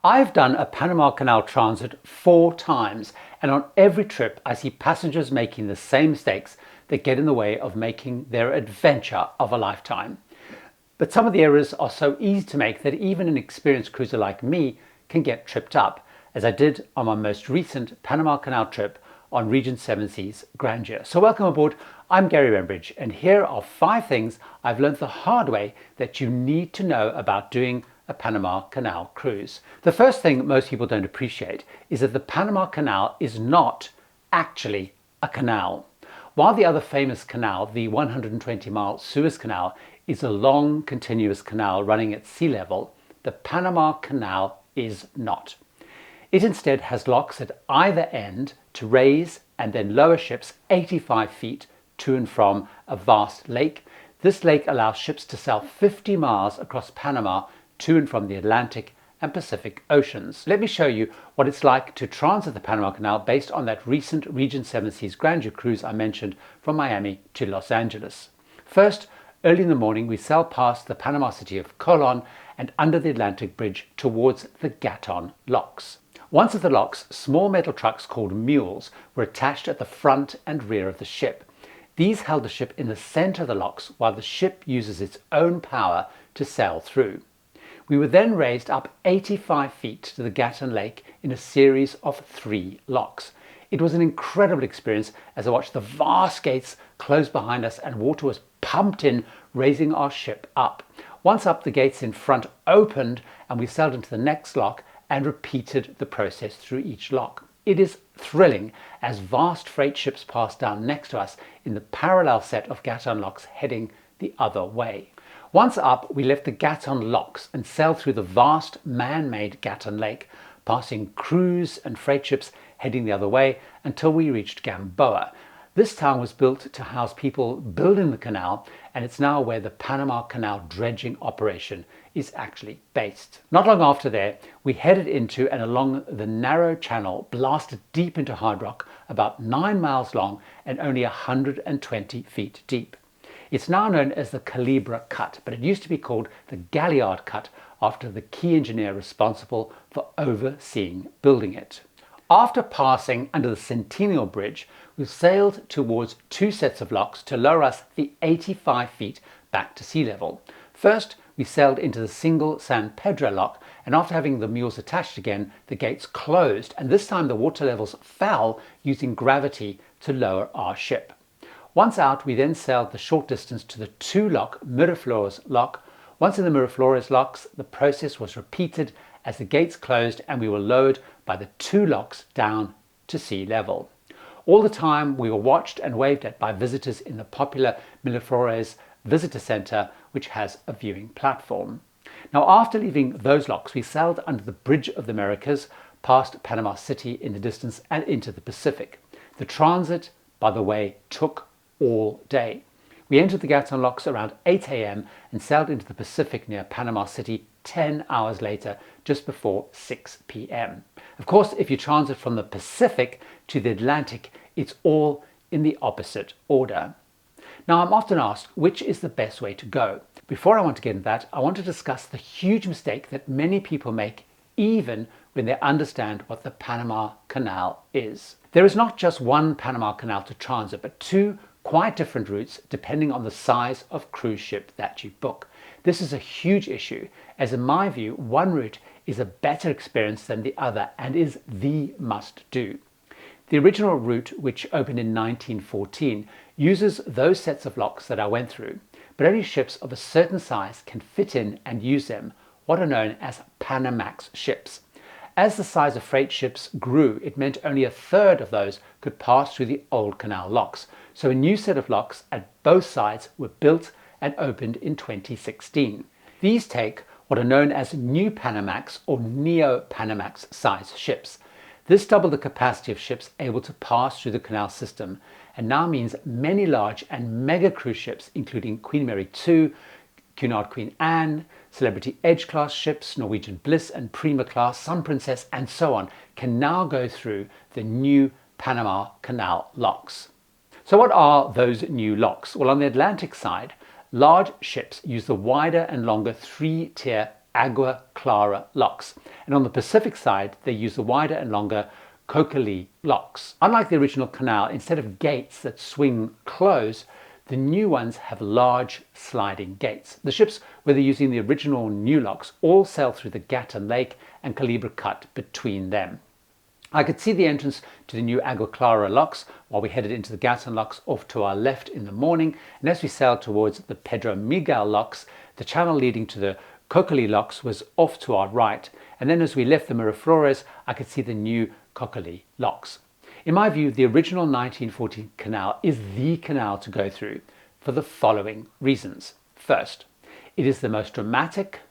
I've done a Panama Canal transit 4 times, and on every trip I see passengers making the same mistakes that get in the way of making their adventure of a lifetime. But some of the errors are so easy to make that even an experienced cruiser like me can get tripped up, as I did on my most recent Panama Canal trip on Regent Grandeur. So welcome aboard. I'm Gary Bembridge, and here are 5 things I've learned the hard way that you need to know about doing a Panama Canal cruise. The first thing most people don't appreciate is that the Panama Canal is not actually a canal. While the other famous canal, the 120-mile Suez Canal, is a long continuous canal running at sea level, the Panama Canal is not. It instead has locks at either end to raise and then lower ships 85 feet to and from a vast lake. This lake allows ships to sail 50 miles across Panama to and from the Atlantic and Pacific Oceans. Let me show you what it's like to transit the Panama Canal based on that recent Regent Grandeur cruise I mentioned from Miami to Los Angeles. First, early in the morning we sail past the Panama city of Colon and under the Atlantic Bridge towards the Gatun locks. Once at the locks, small metal trucks called mules were attached at the front and rear of the ship. These held the ship in the center of the locks while the ship uses its own power to sail through. We were then raised up 85 feet to the Gatun Lake in a series of 3 locks. It was an incredible experience as I watched the vast gates close behind us and water was pumped in, raising our ship up. Once up, the gates in front opened and we sailed into the next lock and repeated the process through each lock. It is thrilling as vast freight ships pass down next to us in the parallel set of Gatun locks heading the other way. Once up, we left the Gatun locks and sailed through the vast man-made Gatun Lake, passing cruise and freight ships heading the other way until we reached Gamboa. This town was built to house people building the canal, and it's now where the Panama Canal dredging operation is actually based. Not long after there, we headed into and along the narrow channel blasted deep into hard rock, about 9 miles long and only 120 feet deep. It's now known as the Calibra Cut, but it used to be called the Galliard Cut after the key engineer responsible for overseeing building it. After passing under the Centennial Bridge, we sailed towards 2 sets of locks to lower us the 85 feet back to sea level. First, we sailed into the single San Pedro lock, and after having the mules attached again, the gates closed, and this time the water levels fell using gravity to lower our ship. Once out, we then sailed the short distance to the 2-lock Miraflores lock. Once in the Miraflores locks, the process was repeated as the gates closed and we were lowered by the 2 locks down to sea level. All the time we were watched and waved at by visitors in the popular Miraflores Visitor Center, which has a viewing platform. Now, after leaving those locks, we sailed under the Bridge of the Americas, past Panama City in the distance and into the Pacific. The transit, by the way, took all day. We entered the Gatun locks around 8 a.m. and sailed into the Pacific near Panama City 10 hours later, just before 6 p.m. Of course, if you transit from the Pacific to the Atlantic, it's all in the opposite order. Now, I'm often asked which is the best way to go. Before I want to get into that, I want to discuss the huge mistake that many people make even when they understand what the Panama Canal is. There is not just one Panama Canal to transit, but 2 quite different routes depending on the size of cruise ship that you book. This is a huge issue, as in my view, one route is a better experience than the other and is the must-do. The original route, which opened in 1914, uses those sets of locks that I went through, but only ships of a certain size can fit in and use them, what are known as Panamax ships. As the size of freight ships grew, it meant only 1/3 of those could pass through the old canal locks. So a new set of locks at both sides were built and opened in 2016. These take what are known as new Panamax or Neo-Panamax size ships. This doubled the capacity of ships able to pass through the canal system and now means many large and mega cruise ships, including Queen Mary II, Cunard Queen Anne, Celebrity Edge class ships, Norwegian Bliss and Prima class, Sun Princess, and so on, can now go through the new Panama Canal locks. So what are those new locks? Well, on the Atlantic side, large ships use the wider and longer 3-tier Agua Clara locks. And on the Pacific side, they use the wider and longer Cocally locks. Unlike the original canal, instead of gates that swing close, the new ones have large sliding gates. The ships, whether using the original or new locks, all sail through the Gatun Lake and Calibre Cut between them. I could see the entrance to the new Agua Clara locks while we headed into the Gatun locks off to our left in the morning, and as we sailed towards the Pedro Miguel locks, the channel leading to the Cocally locks was off to our right, and then as we left the Miraflores, I could see the new Cocally locks. In my view, the original 1914 canal is the canal to go through for the following reasons. First, it is the most dramatic,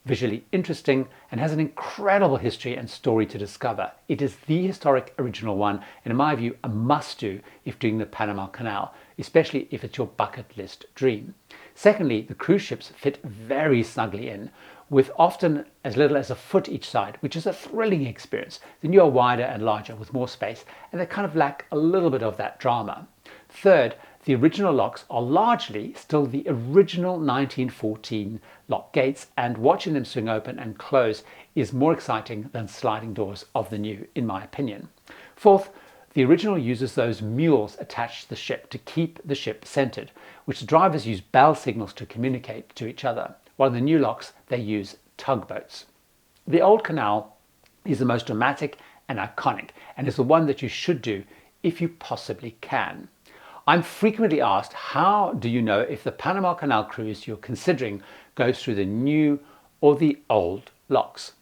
visually interesting, and has an incredible history and story to discover. It is the historic original one, and in my view, a must-do if doing the Panama Canal, especially if it's your bucket list dream. Secondly, the cruise ships fit very snugly in, with often as little as a foot each side, which is a thrilling experience. The new are wider and larger with more space, and they kind of lack a little bit of that drama. Third, the original locks are largely still the original 1914 lock gates, and watching them swing open and close is more exciting than sliding doors of the new, in my opinion. Fourth, the original uses those mules attached to the ship to keep the ship centered, which the drivers use bell signals to communicate to each other, while in the new locks they use tugboats. The old canal is the most dramatic and iconic, and is the one that you should do if you possibly can. I'm frequently asked, how do you know if the Panama Canal cruise you're considering goes through the new or the old locks?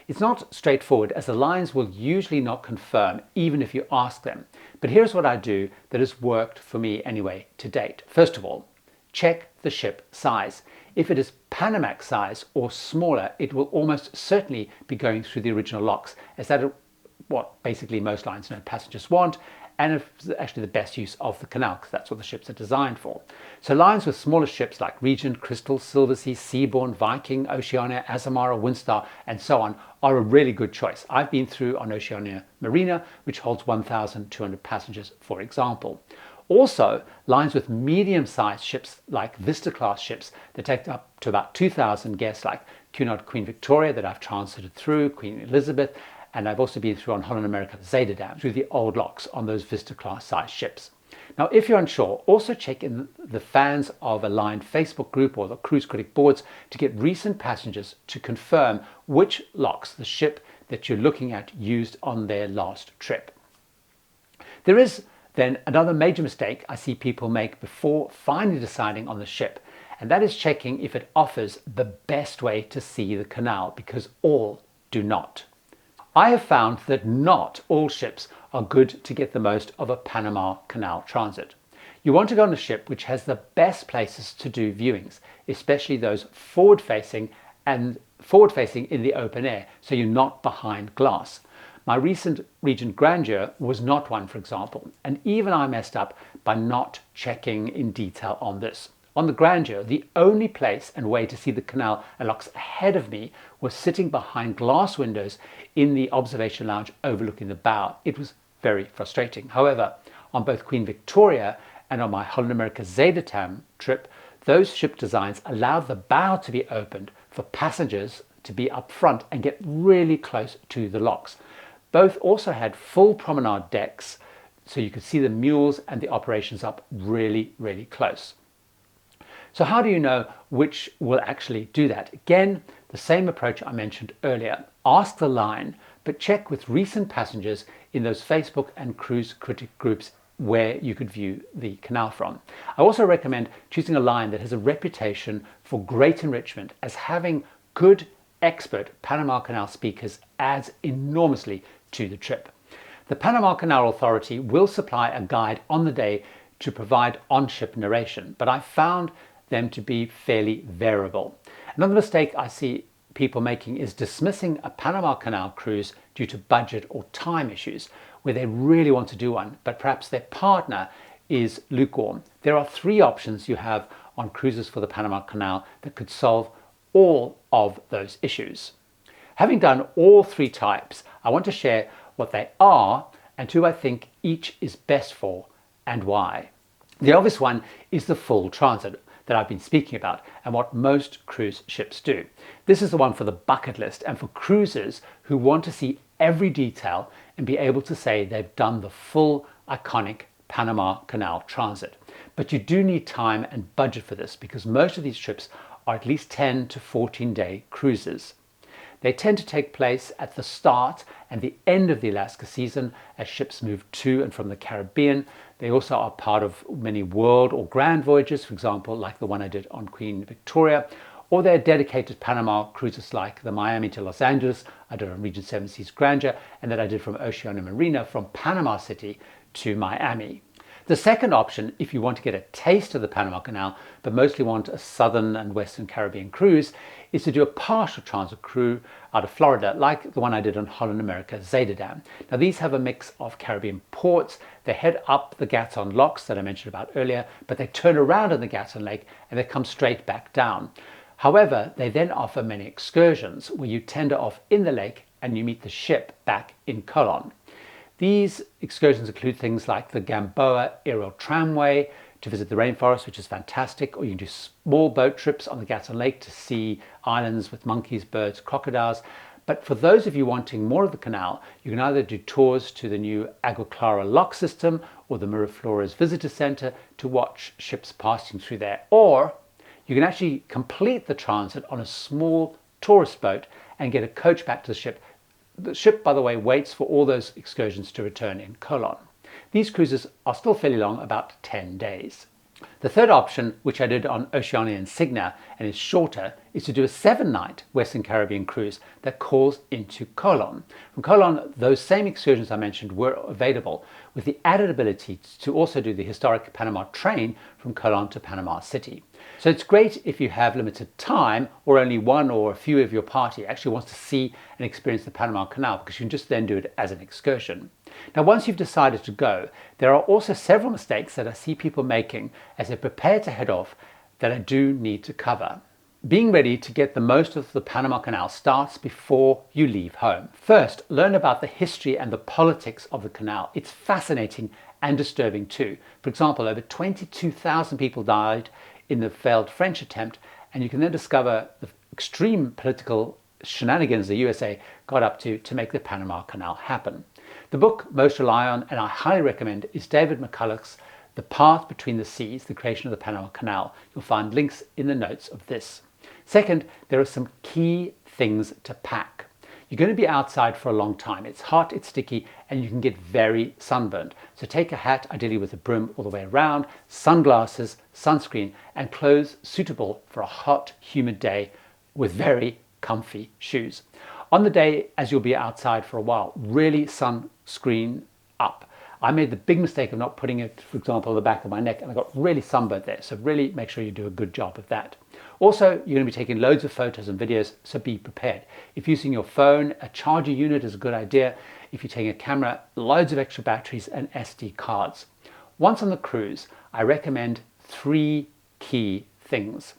It's not straightforward, as the lines will usually not confirm even if you ask them. But here's what I do that has worked for me anyway to date. First of all, check the ship size. If it is Panamax size or smaller, it will almost certainly be going through the original locks, as that is what basically most lines know passengers want, and it's actually the best use of the canal, because that's what the ships are designed for. So lines with smaller ships like Regent, Crystal, Silversea, Seabourn, Viking, Oceania, Azamara, Windstar, and so on are a really good choice. I've been through on Oceania Marina, which holds 1,200 passengers, for example. Also, lines with medium-sized ships like Vista-class ships that take up to about 2,000 guests, like Cunard Queen Victoria that I've transited through, Queen Elizabeth, and I've also been through on Holland America Zeta Dam through the old locks on those Vista-class size ships. Now, if you're unsure, also check in the Fans of a Line Facebook group or the Cruise Critic boards to get recent passengers to confirm which locks the ship that you're looking at used on their last trip. There is then another major mistake I see people make before finally deciding on the ship, and that is checking if it offers the best way to see the canal, because all do not. I have found that not all ships are good to get the most of a Panama Canal transit. You want to go on a ship which has the best places to do viewings, especially those forward-facing in the open air, so you're not behind glass. My recent Regent Grandeur was not one, for example, and even I messed up by not checking in detail on this. On the Grandeur, the only place and way to see the canal and locks ahead of me was sitting behind glass windows in the observation lounge overlooking the bow. It was very frustrating. However, on both Queen Victoria and on my Holland America Zeta Dam trip, those ship designs allowed the bow to be opened for passengers to be up front and get really close to the locks. Both also had full promenade decks, so you could see the mules and the operations up really, really close. So how do you know which will actually do that? Again, the same approach I mentioned earlier. Ask the line, but check with recent passengers in those Facebook and Cruise Critic groups where you could view the canal from. I also recommend choosing a line that has a reputation for great enrichment, as having good, expert Panama Canal speakers adds enormously to the trip. The Panama Canal Authority will supply a guide on the day to provide on-ship narration, but I found them to be fairly variable. Another mistake I see people making is dismissing a Panama Canal cruise due to budget or time issues, where they really want to do one, but perhaps their partner is lukewarm. There are 3 options you have on cruises for the Panama Canal that could solve all of those issues. Having done all 3 types, I want to share what they are and who I think each is best for and why. The obvious one is the full transit. that I've been speaking about and what most cruise ships do. This is the one for the bucket list and for cruisers who want to see every detail and be able to say they've done the full iconic Panama Canal transit. But you do need time and budget for this because most of these trips are at least 10 to 14 day cruises. They tend to take place at the start and the end of the Alaska season as ships move to and from the Caribbean. They also are part of many world or grand voyages, for example, like the one I did on Queen Victoria, or they're dedicated Panama cruises like the Miami to Los Angeles I did on Regent Grandeur, and that I did from Oceania Marina from Panama City to Miami. The second option, if you want to get a taste of the Panama Canal, but mostly want a southern and western Caribbean cruise, is to do a partial transit cruise out of Florida, like the one I did on Holland America Zaandam. Now these have a mix of Caribbean ports. They head up the Gatun locks that I mentioned about earlier, but they turn around in the Gatun Lake and they come straight back down. However, they then offer many excursions where you tender off in the lake and you meet the ship back in Colon. These excursions include things like the Gamboa aerial tramway to visit the rainforest, which is fantastic, or you can do small boat trips on the Gatun Lake to see islands with monkeys, birds, crocodiles. But for those of you wanting more of the canal, you can either do tours to the new Agua Clara lock system or the Miraflores Visitor Center to watch ships passing through there, or you can actually complete the transit on a small tourist boat and get a coach back to the ship. The ship, by the way, waits for all those excursions to return in Colon. These cruises are still fairly long, about 10 days. The third option, which I did on Oceania Insignia and is shorter, is to do a 7-night Western Caribbean cruise that calls into Colon. From Colon, those same excursions I mentioned were available, with the added ability to also do the historic Panama train from Colon to Panama City. So it's great if you have limited time or only one or a few of your party actually wants to see and experience the Panama Canal, because you can just then do it as an excursion. Now, once you've decided to go, there are also several mistakes that I see people making as they prepare to head off that I do need to cover. Being ready to get the most of the Panama Canal starts before you leave home. First, learn about the history and the politics of the canal. It's fascinating and disturbing too. For example, over 22,000 people died in the failed French attempt, and you can then discover the extreme political shenanigans the USA got up to make the Panama Canal happen. The book most rely on, and I highly recommend, is David McCullough's The Path Between the Seas, The Creation of the Panama Canal. You'll find links in the notes of this. Second, there are some key things to pack. You're going to be outside for a long time. It's hot, it's sticky, and you can get very sunburned. So take a hat, ideally with a brim all the way around, sunglasses, sunscreen, and clothes suitable for a hot, humid day with very comfy shoes. On the day, as you'll be outside for a while, really sunscreen up. I made the big mistake of not putting it, for example, on the back of my neck, and I got really sunburned there. So really make sure you do a good job of that. Also, you're going to be taking loads of photos and videos, so be prepared. If using your phone, a charger unit is a good idea. If you're taking a camera, loads of extra batteries and SD cards. Once on the cruise, I recommend 3 key things.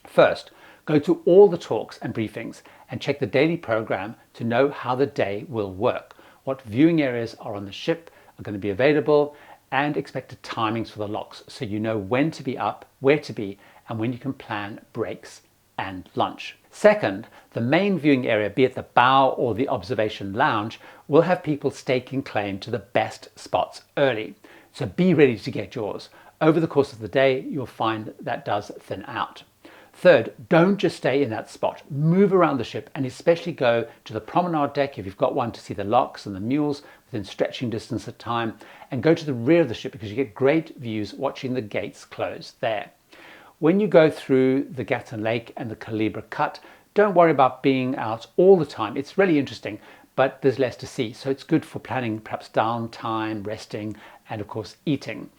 First, go to all the talks and briefings and check the daily program to know how the day will work, what viewing areas are on the ship are going to be available, and expected timings for the locks, so you know when to be up, where to be, and when you can plan breaks and lunch. Second, the main viewing area, be it the bow or the observation lounge, will have people staking claim to the best spots early. So be ready to get yours. Over the course of the day, you'll find that does thin out. Third, don't just stay in that spot. Move around the ship, and especially go to the promenade deck if you've got one, to see the locks and the mules within stretching distance of time, and go to the rear of the ship because you get great views watching the gates close there. When you go through the Gatun Lake and the Culebra Cut, don't worry about being out all the time. It's really interesting, but there's less to see, so it's good for planning perhaps downtime, resting, and of course eating.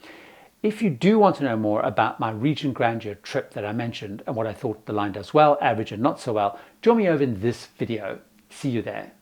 If you do want to know more about my Regent Grandeur trip that I mentioned and what I thought the line does well, average, and not so well, join me over in this video. See you there.